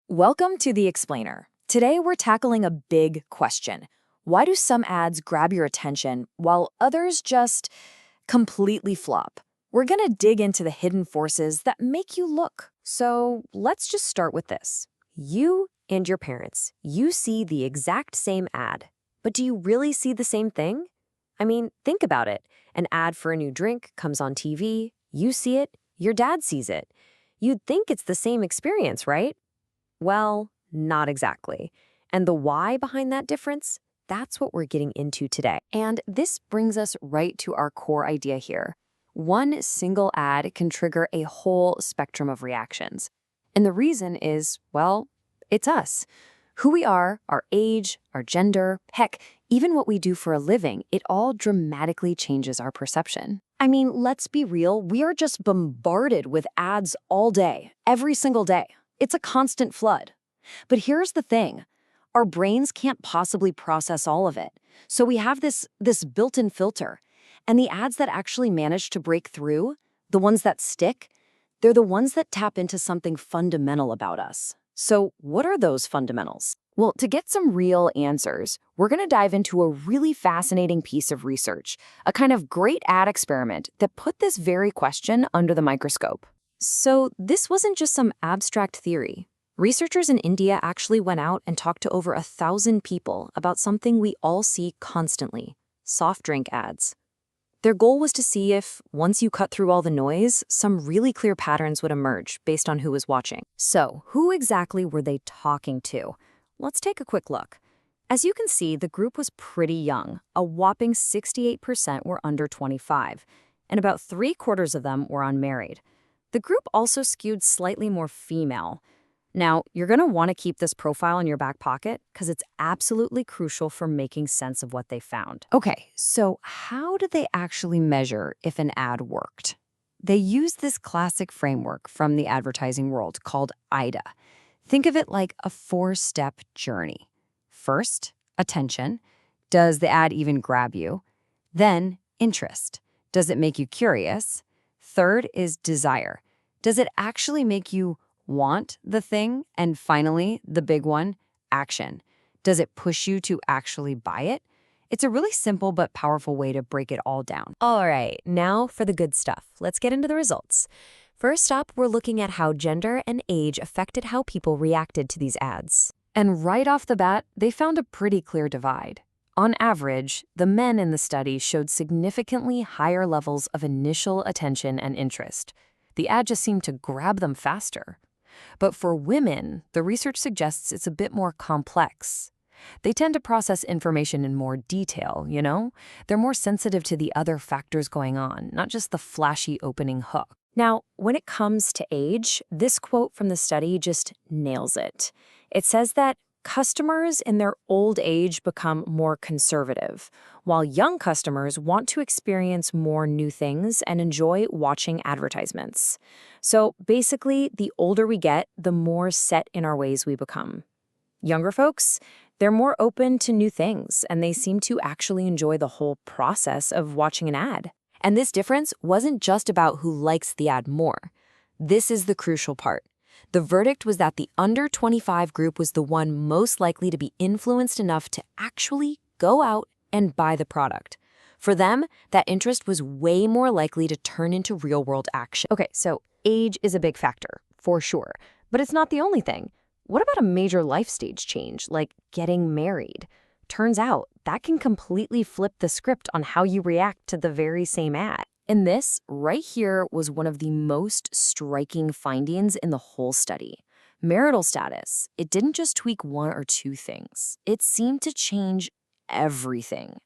Welcome to The Explainer. Today we're tackling a big question. Why do some ads grab your attention while others just completely flop? We're gonna dig into the hidden forces that make you look. So let's just start with this. You and your parents, you see the exact same ad, but do you really see the same thing? I mean, think about it. An ad for a new drink comes on TV, you see it, your dad sees it. You'd think it's the same experience, right? Well, not exactly. And the why behind that difference? That's what we're getting into today. And this brings us right to our core idea here. One single ad can trigger a whole spectrum of reactions. And the reason is, well, it's us. Who we are, our age, our gender, heck, even what we do for a living, it all dramatically changes our perception. I mean, let's be real, we are just bombarded with ads all day, every single day. It's a constant flood. But here's the thing. Our brains can't possibly process all of it. So we have this built-in filter. And the ads that actually manage to break through, the ones that stick, they're the ones that tap into something fundamental about us. So what are those fundamentals? Well, to get some real answers, we're going to dive into a really fascinating piece of research, a kind of great ad experiment that put this very question under the microscope. So this wasn't just some abstract theory. Researchers in India actually went out and talked to over 1,000 people about something we all see constantly, soft drink ads. Their goal was to see if, once you cut through all the noise, some really clear patterns would emerge based on who was watching. So, who exactly were they talking to? Let's take a quick look. As you can see, the group was pretty young. A whopping 68% were under 25, and about 3/4 of them were unmarried. The group also skewed slightly more female. Now, you're going to want to keep this profile in your back pocket because it's absolutely crucial for making sense of what they found. Okay, so how did they actually measure if an ad worked? They used this classic framework from the advertising world called IDA. Think of it like a 4-step journey. First, attention. Does the ad even grab you? Then, interest. Does it make you curious? Third is desire. Does it actually make you want the thing? And finally, the big one, action. Does it push you to actually buy it? It's a really simple but powerful way to break it all down. All right, now for the good stuff. Let's get into the results. First up, we're looking at how gender and age affected how people reacted to these ads. And right off the bat, they found a pretty clear divide. On average, the men in the study showed significantly higher levels of initial attention and interest. The ad just seemed to grab them faster. But for women, the research suggests it's a bit more complex. They tend to process information in more detail, you know? They're more sensitive to the other factors going on, not just the flashy opening hook. Now, when it comes to age, this quote from the study just nails it. It says that customers in their old age become more conservative, while young customers want to experience more new things and enjoy watching advertisements. So basically, the older we get, the more set in our ways we become. Younger folks, they're more open to new things, and they seem to actually enjoy the whole process of watching an ad. And this difference wasn't just about who likes the ad more. This is the crucial part. The verdict was that the under 25 group was the one most likely to be influenced enough to actually go out and buy the product. For them, that interest was way more likely to turn into real-world action. Okay, so age is a big factor, for sure. But it's not the only thing. What about a major life stage change, like getting married? Turns out, that can completely flip the script on how you react to the very same ad. And this, right here, was one of the most striking findings in the whole study. Marital status, it didn't just tweak one or two things. It seemed to change everything.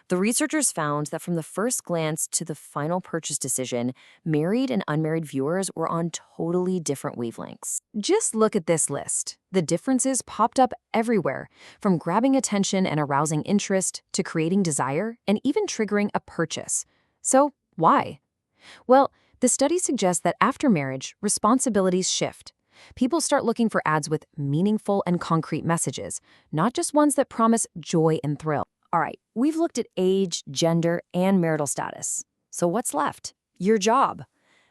The researchers found that from the first glance to the final purchase decision, married and unmarried viewers were on totally different wavelengths. Just look at this list. The differences popped up everywhere, from grabbing attention and arousing interest to creating desire and even triggering a purchase. So, why? Well, the study suggests that after marriage, responsibilities shift. People start looking for ads with meaningful and concrete messages, not just ones that promise joy and thrill. All right, we've looked at age, gender, and marital status. So what's left? Your job.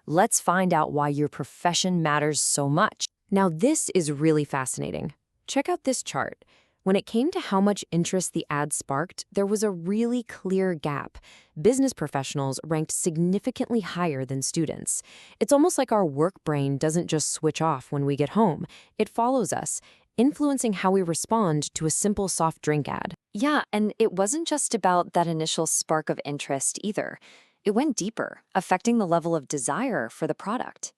Let's find out why your profession matters so much. Now, this is really fascinating. Check out this chart. When it came to how much interest the ad sparked, there was a really clear gap. Business professionals ranked significantly higher than students. It's almost like our work brain doesn't just switch off when we get home. It follows us, influencing how we respond to a simple soft drink ad. Yeah, and it wasn't just about that initial spark of interest either. It went deeper, affecting the level of desire for the product.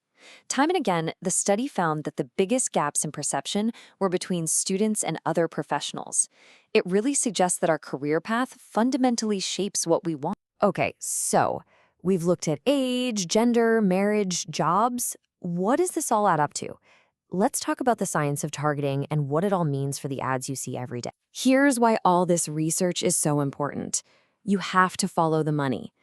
Time and again, the study found that the biggest gaps in perception were between students and other professionals. It really suggests that our career path fundamentally shapes what we want. Okay, so we've looked at age, gender, marriage, jobs. What does this all add up to? Let's talk about the science of targeting and what it all means for the ads you see every day. Here's why all this research is so important. You have to follow the money.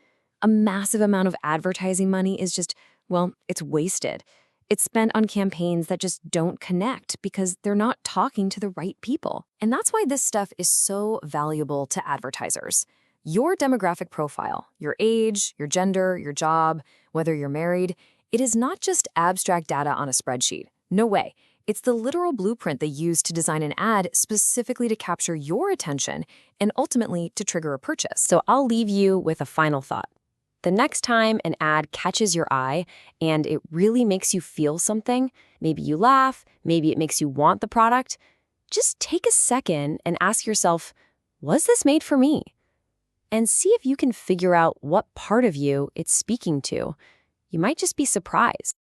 A massive amount of advertising money is just, well, it's wasted. It's spent on campaigns that just don't connect because they're not talking to the right people. And that's why this stuff is so valuable to advertisers. Your demographic profile, your age, your gender, your job, whether you're married, it is not just abstract data on a spreadsheet. No way. It's the literal blueprint they use to design an ad specifically to capture your attention and ultimately to trigger a purchase. So I'll leave you with a final thought. The next time an ad catches your eye and it really makes you feel something, maybe you laugh, maybe it makes you want the product, just take a second and ask yourself, was this made for me? And see if you can figure out what part of you it's speaking to. You might just be surprised.